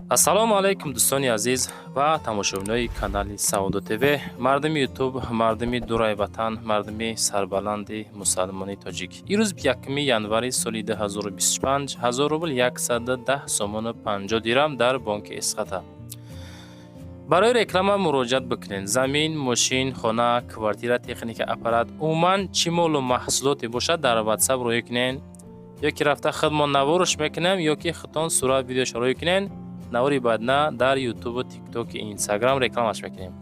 ассалому алайкум дӯстони азиз ва тамошобинони канали Саудо ТВ. Мардуми ютуб, мардуми дурай ватан, мардуми сарбаланди мусалмони тоҷик. Ирӯз 1 январи соли 2025 1000 рубл 110 сомону 50 дирам дар бонки Эсхата. барои реклама муроҷиат бикунед. Замин, мошин, хона, квартира, техника, аппарат, умуман чӣ молу маҳсулоте бошад дар WhatsApp рӯй кунед. ёки рафта худмон навориш мекунем, ёки худтон сурат видеош рӯй кунед. навори бадна дар YouTube, TikTok, Instagram рекламаш мекунем.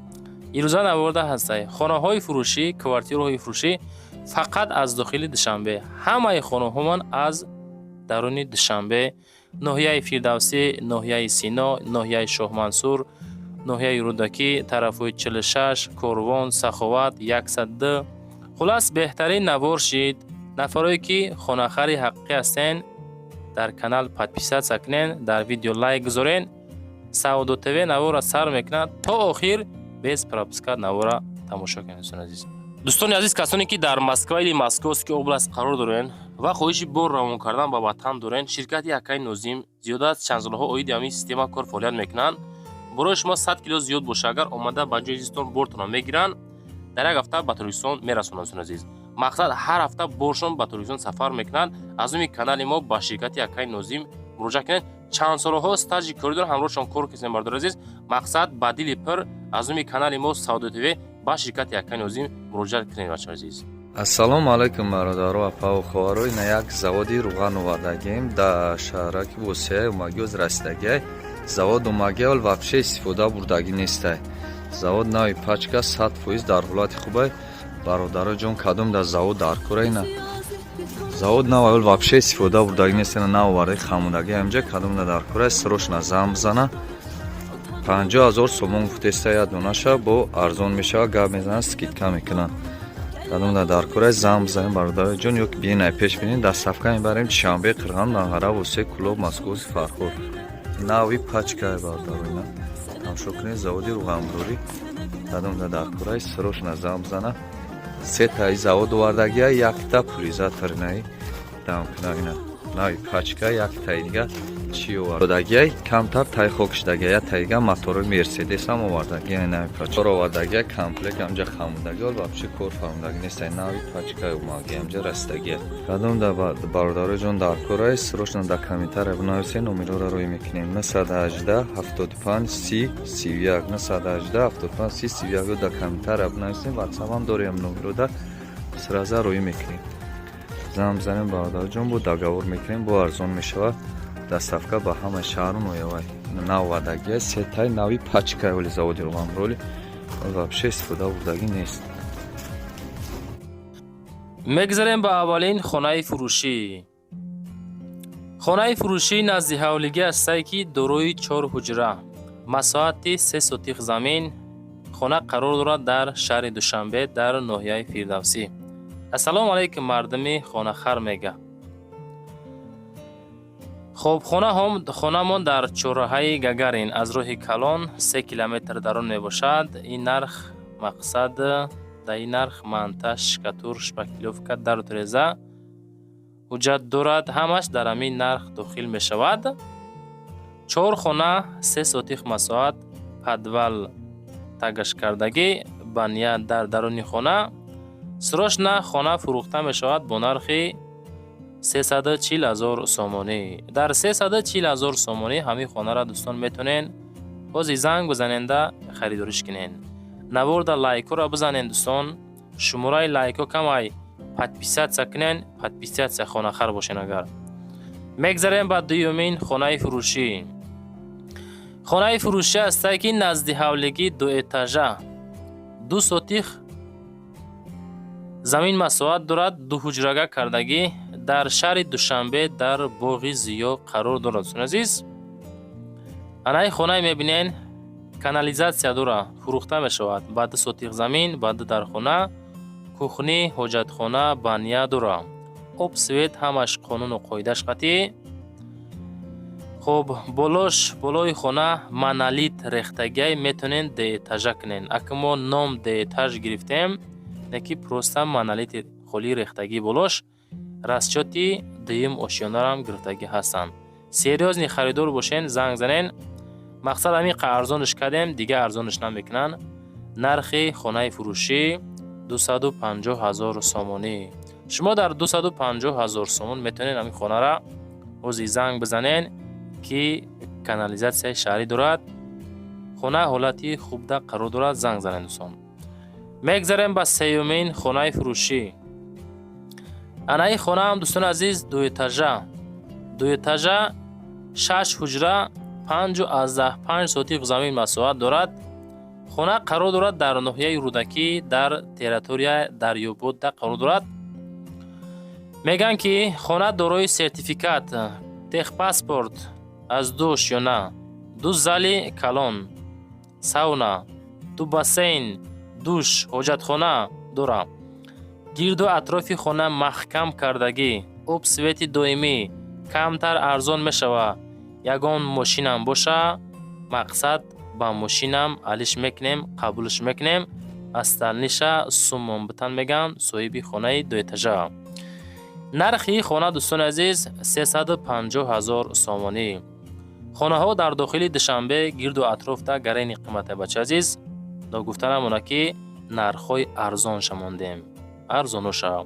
ирӯза наворда ҳастай. хонаҳои фурӯшӣ, квартираҳои фурӯшӣ фақат аз дохили Душанбе. ҳамаи хонаҳомон аз даруни Душанбе, ноҳияи Фирдавсӣ, ноҳияи Сино, ноҳияи Шоҳмансур, ноҳияи Рӯдакӣ, тарафҳои 46, Корвон, Саховат, 102. хулас беҳтарин навор шид. нафарое ки хонахари ҳақиқӣ ҳастен, дар канал подписатсия кунен, дар видео лайк гузорен. Саудо ТВ навора сар мекунад то охир без пропуска навора тамошо кунед. дӯстони азиз, касоне ки дар Москва или Московский област қарор дорен ва хоҳиши бор равон кардан ба ватан дорен, ширкати Якаи Нозим зиёда аз чанд солҳо оиди ҳамин система кор фаъолият мекунанд. барои шумо 100 кило зиёд боша, агар омада ба ҷои зистон бортонро мегиранд, дар як ҳафта ба Торкистон мерасонанд. азиз, мақсад ҳар ҳафта боршон ба Торкистон сафар мекунанд. аз уми канали мо ба ширкати Якаи Нозим муроҷиат кунед. чанд солҳо стажи коридор ҳамроҳшон кор кардем бардор азиз. мақсад ба дили пир аз уми канали мо Саудо ТВ ба ширкати Якаи Нозим муроҷиат кунед. бачаҳо азиз, ассалому алайкум бародару апа ховарои на як заводи руған овардагем да шаҳраки восияи умагиёз расидагиай. завод умагиол вообще истифода бурдагӣ нестай. завод нави пачка 100% дар ҳолати хубай. бародару ҷон кадом да завод дар кораина завод наваол вообще истифода бурдагӣ нестена наовардаи хамудаги амҷа кадом да дар кора срочно зам бзана 50 000 сомон гуфтеста я донаша бо арзон мешава гап мезана скидка мекунан. кадом да дар кора зам бзанем бародару ҷон ёки биенай пеш бинем дастсафка мебарем чишанбе қирған нағара восияи кулоб масковси фарход нави пачка бародаруина тамшо кунед заводи руғанбурорӣ кадом да дар кора срочно зам бзана се таи завод овардагия якта пулизаторнаи дамкунагина нави пачка як таи дига чӣ овардагия камтар таи хокшидагия як таи дига мотори мерседес ҳам овардагия нави пачка овардагия комплект амҷа хамудагия вообще кор фармудагӣ нестай нави пачка умагия амҷа расидагия кадом да бародарои ҷон дар кораи срочно да комментария бинависед номероро рӯй мекунем 918 75 30 31 918 75 30 31 да комментария бинависед ватсап ҳам дорем номерода сраза рӯй мекунем зам занем бародарои ҷон бо договор мекунем бо арзон мешавад дастсафка ба ҳама шаҳру ноявай навадагия сетай нави пачка оли заводи руғанбуроли вообще истифода бурдагӣ нест. мегзарем ба аввалин хонаи фурӯшӣ. хонаи фурӯшӣ назди ҳавлигӣ ҳастай ки дорои 4 ҳуҷра, масоҳати 3 сотих замин. хона қарор дорад дар шаҳри Душанбе дар ноҳияи Фирдавсӣ. ассалому алайкум мардуми хонахар мега. хоб хонамон дар чораҳаи Гагарин аз роҳи Калон 3 километр дарон мебошад. ин нарх мақсад да ин нарх монтаж, шкатур, шпаклёвка, дарӯреза ҳуҷҷат дорад. ҳамаш дар ҳамин нарх дохил мешавад. 4 хона 3 сотих масоҳат, подвал тагашкардагӣ, баня дар даруни хона. срочно хона фурӯхта мешавад бо нархи 340 000 сомонӣ. дар 340 000 сомонӣ ҳамин хонара дӯстон метонен ҳозир занг бизаненда харидориш кунен. наворда лайкора бизанен дӯстон. шумораи лайко камай подписатсия кунен. подписатсия хонахар бошен. агар мегзарем ба дуюмин хонаи фурӯшӣ. хонаи фурӯшӣ ҳастай ки назди ҳавлигӣ 2 этажа 2 сотих замин масоҳат дорад. 2 ҳуҷрага кардагӣ дар шаҳри Душанбе дар боғи Зиё қарор дорад. азиз, анаи хонаи мебинен канализатсия дора, фурӯхта мешавад. ба 2 сотих замин, ба 2 дар хона, кухни, ҳоҷатхона, баня дора. об свет ҳамаш қонуну қоидааш қатъӣ. хоб болои хона монолит рехтагиай метонен деэтажа кунен. аки мо ном деэтаж гирифтем, неки просто монолити холи рехтагӣ болош расчёти дуюм ошёнарам гирифтагӣ ҳастанд. серьёзни харидор бошен, занг занен. مقصد همین ارزانش کردیم، دیگه ارزانش نمیکنن. نرخ خانه فروشی 250,000 سومونی. شما در 250,000 سومون میتونین همین خانه را اوزی زنگ بزنین که کانالیزاسیون شهری دارد. خانه حالتی خوب در قرار دارد، زنگ زنین دوستان. میگذاریم به سیومین خانه فروشی. این خانه هم دوستان عزیز دو اتاژه 6 حجره 5 سوتیق زمین مساحت دارد. خانه قرار دارد در ناحیه رودکی در تریتوری دریابود در قرار دارد. میگن که خانه دارای سرتیفیکات تخ پاسپورت از دوش یا نه، 2 زال کلان، ساونا، 2 باسین، دوش، حاجتخانه دارد. گرد و اطراف خانه محکم کردگی، آب سویت دائمی، کمتر ارزان میشود. یگان ماشینم باشه، مقصد با ماشینم علیش میکنیم، قبولش میکنیم. استلنیش سومون بتن میگن صاحب خانه 2 اتاژه. نرخی خانه دوستان عزیز 350,000 سومونی. خانه ها در داخل دوشنبه گرد و اطراف در گرین قیمت بچه عزیز دا گفتنمونه که نرخ‌های ارزان شماندیم، ارزانوشا.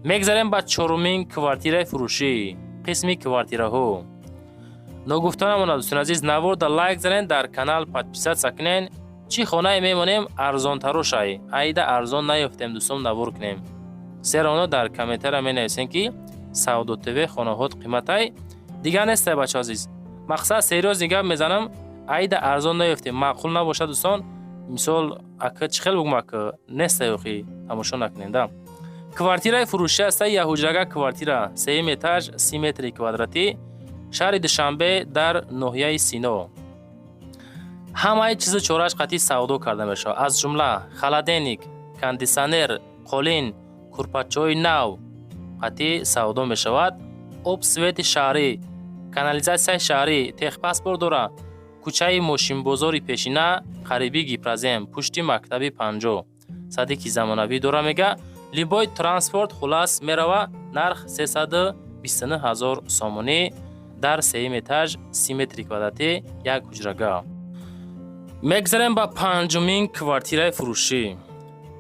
میگذاریم با چهارمین کوارتیر فروشی، قسمی کوارتیره ها. نگفتنمونه دوستان عزیز نوارد لایک زنین، در کانال پادپیسات سکنین. چی خانه میمونیم ارزان تروشای، ایده ارزان نیفتیم دوستان نوار کنیم. سرانو در کامنتر می نویسین که سعودو تیوی خانه هات قیمتای دیگه نیسته بچه عزیز. مقصد سریوز دیگه میزنم، ایده ارزان نیفتیم، معقول نباشه دوستان. مثال اکه چخیل بگم اکه نیسته یوخی تماشا نکنین دم. کوارتیره فروشی است، یه حجره کوارتیره 3 اتاژ 30 متر کوادراتی، شهر دوشنبه در ناحیه سینو. همه چیز چورش قطعی سودا کرده میشه، از جمله خلدنیک، کاندیسانر، قولین، کورپاچوی نو قطعی سودا می شود. آب سویت شهری، کانالیزاسیون شهری، تخ پاسپورت داره. کوچه ماشین بازاری پیشینه، قریبی گیپرازیم، پشتی مکتبی 50 صدیقی زمانوی داره. میگه لیبای ترانسپورت خلاص میروه. نرخ 329,000 سومونی در 3 اتاژ 30 متر کوادراتی، یک حجره. میگذاریم با پنجمین کوارتیر فروشی.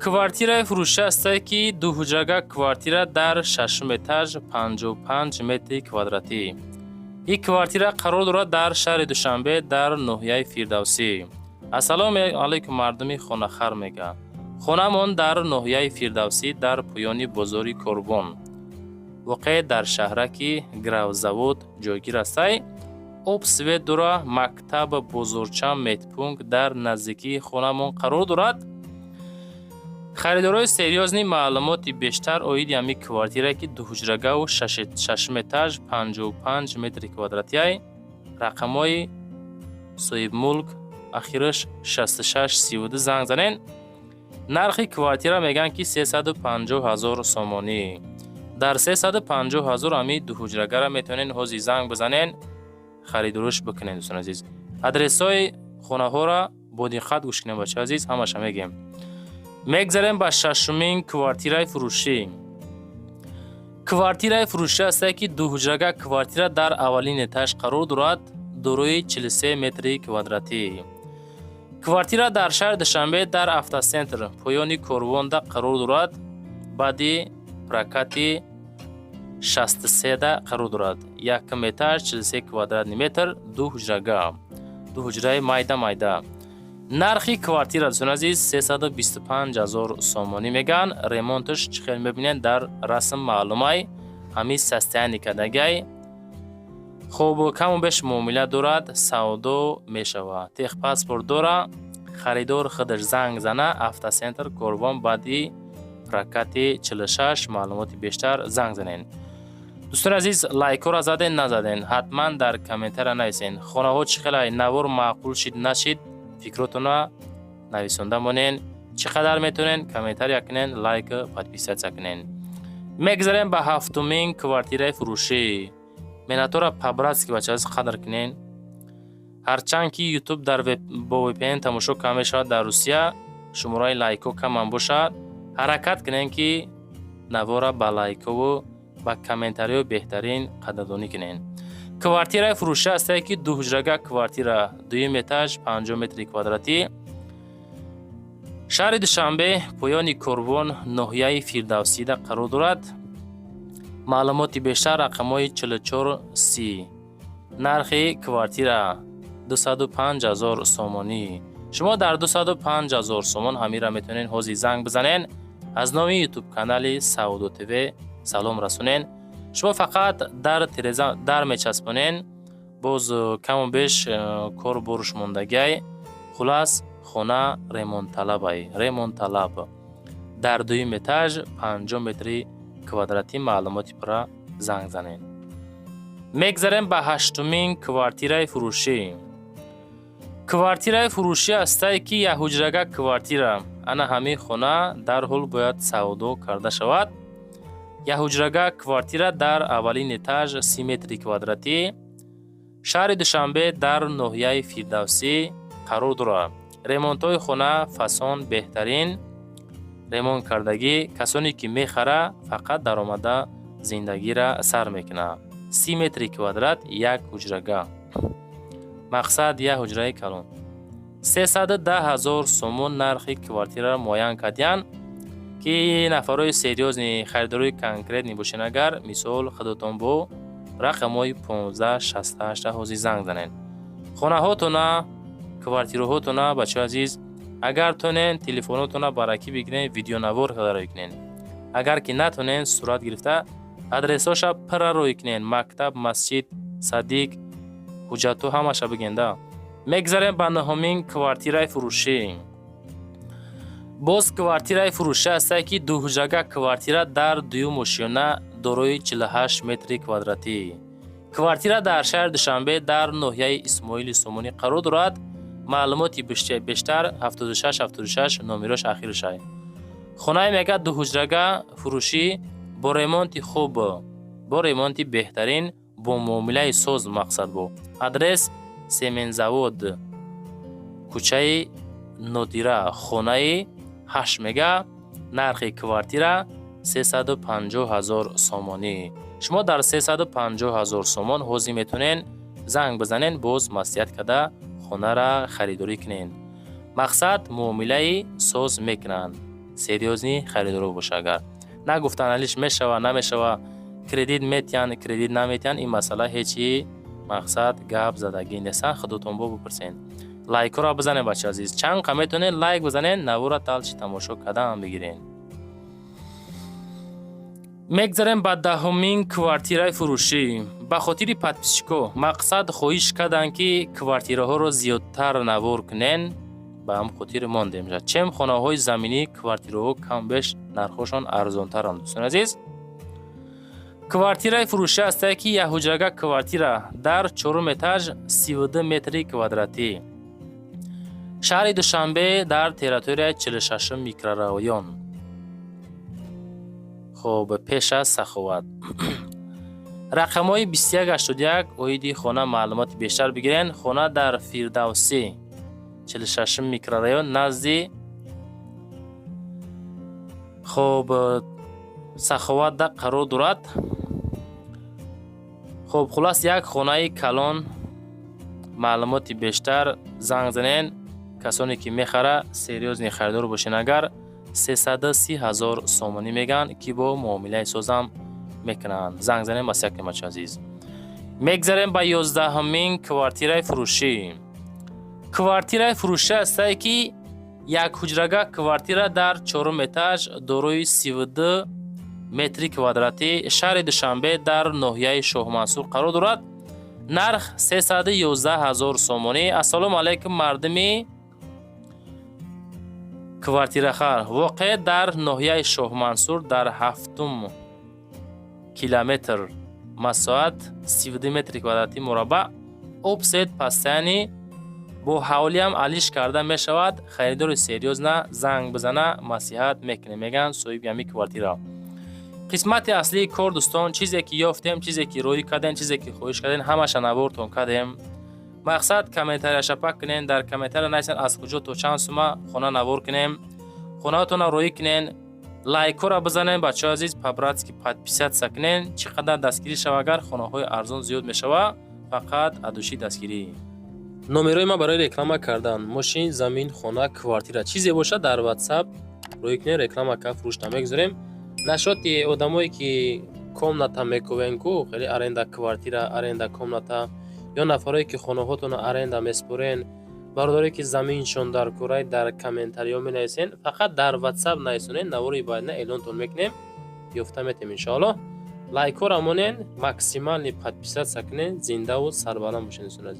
کوارتیر فروشی است که 2 حجره کوارتیر در 6 اتاژ 55 متر کوادراتی. این کوارتیر قرار دارد در شهر دوشنبه در ناحیه فردوسی. السلام علیکم مردمی خانه خر میگه. خانه من در ناحیه فردوسی در پایان بازار کربون واقع در شهرکی گرو زود جایگیر است. آب سویت داره. مکتب بزرگچه میتپونگ در نزدیکی خانه من قرار دارد. خریدارای سریازنی معلوماتی بیشتر اوید یمی کوارتیره که 2 حجره و 6 اتاژ 55 متر کوادراتی. رقمای صاحب ملک اخیرش 6632 زنگ زنین. نرخ کوارتیره میگن که 350,000 سومونی. در 350,000 امی 2 حجره را میتونین حوزی زنگ بزنین، خریداروش بکنین دوستان عزیز. ادرس های خانه ها را با دقت گوش کنین بچه عزیز، همش میگیم. میگذاریم با ششمین کوارتیر فروشی. کوارتیر فروشی است که 2 حجره کوارتیر در اولین اتاژ قرار دارد، دارای 43 متر کوادراتی. کوارتیر در شهر دوشنبه در افتا سنتر پایان کربون قرار دارد. بعدی پراکاتی 63 قرار دارد. 1 اتاژ 43 کوادرات متر، 2 حجره، 2 حجره مایده. نرخی کوارتیر دوستان عزیز 325,000 سومونی میگن. ریمونتش چخیل میبینین در رسم معلومه همی سستیانی کدگی. خوب کم و بیش معامله دارد، سودا میشود. تخ پاسپورت داره. خریدار خودش زنگ زنه افتا سنتر کربون بعدی پراکاتی 46 معلومات بیشتر زنگ زنین. دوستان عزیز لایک را زدین نزدین حتما در کامنتر نویسین. خانه ها چخیل نوار معقول شید نشید فکراتون نویسنده مونین. چقدر میتونین کامنتر یکنین، لایک پادپیسات کنین. میگذاریم به هفتمین کوارتیر فروشی. مناتورا پابراتس که بچه از قدر کنین. هرچند که یوتیوب در با وی پی ان تماشا کم شد در روسیه، شماره لایکو کم باشد. حرکت کنین که نوارا با لایکو و با کامنتری و بهترین قدردانی کنین. квартираи фурӯшида астае ки дуҳуҷрага квартира, дуюм этаж, 5 метри квадратӣ. шаҳри Душанбе, поёни Корвон, ноҳияи Фирдавсида қарор дорад. маълумоти бештар рақамҳои 4430. нархи квартира 205,000 сомонӣ. шумо дар 205,000 сомон ҳамира метавонен ҳозир занг бизанен, аз номи ютуб канали Саудо ТВ салом расонен. шумо фақат дар тиреза дар мечаспонен, боз каму беш кор боруш мондагиай. хулас хона ремонтталабай, ремонтталаб дар дуюм этаж 5 метри квадратӣ. маълумоти пурра занг занен. мегзарем ба ҳаштумин квартираи фурӯшӣ. квартираи фурӯшӣ астае ки яҳуҷрага квартира. ана ҳамин хона дарҳол бояд савдо карда шавад. яҳуҷрага квартира дар аввалин этаж 30 метри квадратӣ. шаҳри Душанбе дар ноҳияи Фирдавсӣ қарор дорад. ремонтҳои хона фасон беҳтарин ремонт кардагӣ. касоне ки мехара фақат даромада зиндагиро сар мекунад. 30 метри квадрат як ҳуҷрага. мақсад як ҳуҷраи калон. 310,000 сомон нархи квартира муайян кардиянд ки нафарои серьёзни харидорои конкретни бошен. агар мисол худатон бо рақамҳои 1568 ҳозир занг занен. хонаҳотона, квартираҳотона бачаҳои азиз, агар тонен телефонотона баракӣ бигирен, видеонавор карда кунен. агар ки натонен сурат гирифта адресоша пурра роӣ кунен. мактаб, масҷид, садиқ, ҳуҷҷатҳо ҳамаша бигенда. мегзарем ба нуҳумин квартираи фурӯшӣ. боз квартираи фурӯшӣ астае ки дуҳуҷрага квартира дар дуюм ошёна дорои 48 метри квадратӣ. квартира дар шаҳри Душанбе дар ноҳияи Исмоили Сомонӣ қарор дорад. маълумоти бештар 7676 номерош ахиршай. хонае мега дуҳуҷрага фурӯшӣ бо ремонти хуб, бо ремонти беҳтарин, бо муомилаи соз мақсад бо. адрес Семензавод, кӯчаи Нодира, хонаи 8 мега. нархи квартира 350,000 сомонӣ. шумо дар 350,000 сомон ҳозир метавонен занг бизанен, боз маслиҳат карда хонара харидорӣ кунен. мақсад муомилаи соз мекунанд. серьёзни харидоро боша. агар нагуфтан алиш мешава намешава, кредит метиҳанд, кредит наметиҳанд, ин масъала ҳечи мақсад гап задагӣ нестан. худотон бо бипурсен. лайкро бизанен бачаҳои азиз. чанд қа метавонен лайк бизанен, навора талчи тамошо кардан бигирен. мегзарем ба даҳумин квартираи фурӯшӣ. ба хотири подписчико мақсад хоҳиш карданд ки квартираҳоро зиёдтар навор кунен. ба ҳам хотир мондем. чем хонаҳои заминӣ квартираҳо камбеш нархошон арзонтаранд. дӯстони азиз, квартираи фурӯшӣ астае ки яҳуҷрага квартира дар 4 этаж 32 метри квадратӣ. шаҳри Душанбе дар территорияи 46 микрорайон. хоб пеш аз саховат. рақамҳои 2181 оиди хона маълумоти бештар бигирен. хона дар Фирдавсӣ 46 микрорайон назди хоб саховатда қарор дорад. хоб хулас як хонаи калон. маълумоти бештар занг занен. касоне ки мехара серьёзни харидор бошен. агар 330,000 сомонӣ мегӯянд ки бо муомилаи созам мекунанд. занг занен ба сякне бачаҳои азиз. мегзарем ба 11-ҳамин квартираи фурӯшӣ. квартираи фурӯшӣ астае ки як ҳуҷрага квартира дар 4 этаж дорои 32 метри квадратӣ. шаҳри Душанбе дар ноҳияи Шоҳмансур қарор дорад. нарх 311,000 сомонӣ. ассалому алайкум мардуми квартирахар. воқеъ дар ноҳияи Шоҳмансур дар 7 километр масоат 32 метри квадратӣ мураббаъ. обсед пастяни бо ҳавлиам алиш карда мешавад. харидори серьёзна занг бизана масиҳат мекунем. меган соҳиби ҳамин квартира. қисмати аслии кор дӯстон, чизе ки ёфтем, чизе ки роӣ кардем, чизе ки хоҳиш кардем, ҳамаша навортон кардем. мақсад комментарияша пак кунен. дар комментария нависен аз куҷо то чанд сума хона навор кунем. хонаатонро роӣ кунен. лайкора бизанен бачаҳои азиз. по-братски подписатся кунен. чӣ қадар дастгирӣ шава, агар хонаҳои арзон зиёд мешава фақат адуши дастгирӣ. номерҳои ма барои реклама кардан мошин, замин, хона, квартира чизе бошад дар WhatsApp рӯй кунед, реклама ка фурӯшта мегузорем. нашоти одамое ки комната мекувен ку хеле аренда квартира, аренда комната ё нафаре ки хонаҳотон аренда меспорен, бародаре ки заминшон дар курай дар комментариҳо менависен, фақат дар WhatsApp нависонен, навори байна эълонтон мекунем, ёфта метем иншоаллоҳ. лайкҳо рамонен, максимални подписатсия кунен. Зиндаву сарбаланд бошед.